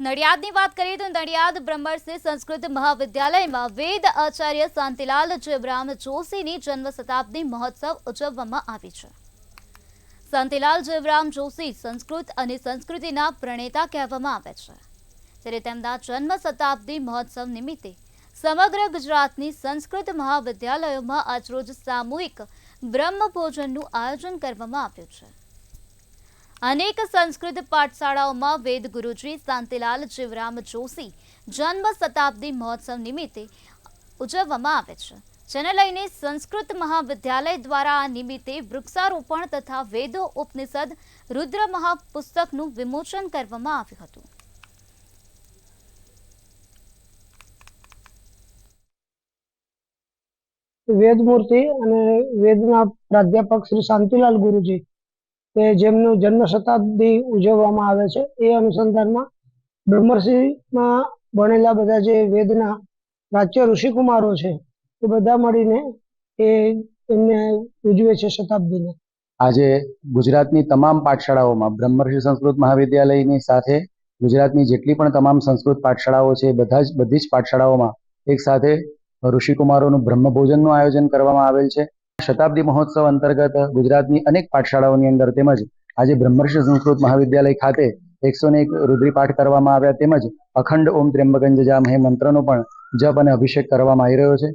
નડિયાદની વાત કરીએ તો નડિયાદ બ્રહ્મર્ષિ સંસ્કૃત મહાવિદ્યાલયમાં વેદ આચાર્ય શાંતિલાલ જેવરામ જોશીની જન્મ શતાબ્દી મહોત્સવ ઉજવવામાં આવી છે। શાંતિલાલ જેવરામ જોશી સંસ્કૃત અને સંસ્કૃતિના પ્રણેતા કહેવામાં આવે છે, ત્યારે તેમના જન્મ શતાબ્દી મહોત્સવ નિમિત્તે સમગ્ર ગુજરાતની સંસ્કૃત મહાવિદ્યાલયોમાં આજરોજ સામૂહિક બ્રહ્મભોજનનું આયોજન કરવામાં આવ્યું છે। अनेक संस्कृत पाठशालाओं में वेद गुरुजी शांतिलाल जेवराम जोशी जन्म शताब्दी महोत्सव निमित्ते उजवવામાં આવે છે, જેને લઈને સંસ્કૃત મહાવિદ્યાલય દ્વારા આ નિમિત્તે વૃક્ષારોપણ તથા વેદો ઉપનિષદ રુદ્ર મહાપુસ્તકનું વિમોચન કરવામાં આવ્યું હતું। વેદમૂર્તિ અને વેદના પ્રાધ્યાપક શ્રી શાંતિલાલ ગુરુજી કે જેમનું જન્મ શતાબ્દી ઉજવવામાં આવે છે, એ અનુસંધાનમાં બ્રહ્મર્ષિમાં ભણેલા બધા જે વેદના પ્રાચ્ય ઋષિકુમારો છે એ બધા મળીને એમને ઉજવે છે શતાબ્દીને। આજે ગુજરાતની તમામ પાઠશાળાઓમાં બ્રહ્મર્ષિ સંસ્કૃત મહાવિદ્યાલયની સાથે ગુજરાતની જેટલી પણ તમામ સંસ્કૃત પાઠશાળાઓ છે બધી જ પાઠશાળાઓમાં એક સાથે ઋષિકુમારોનું બ્રહ્મભોજનનું આયોજન કરવામાં આવેલ છે। શતાબ્દી મહોત્સવ અંતર્ગત ગુજરાતની અનેક પાઠશાળાઓની અંદર તેમજ આજે બ્રહ્મર્ષિ સંસ્કૃત મહાવિદ્યાલય ખાતે 101 રુદ્રી પાઠ કરવામાં આવ્યા, તેમજ અખંડ ઓમ ત્ર્યંબકં જજામહે મંત્રનો પણ જપ અને અભિષેક કરવામાં આવી રહ્યો છે।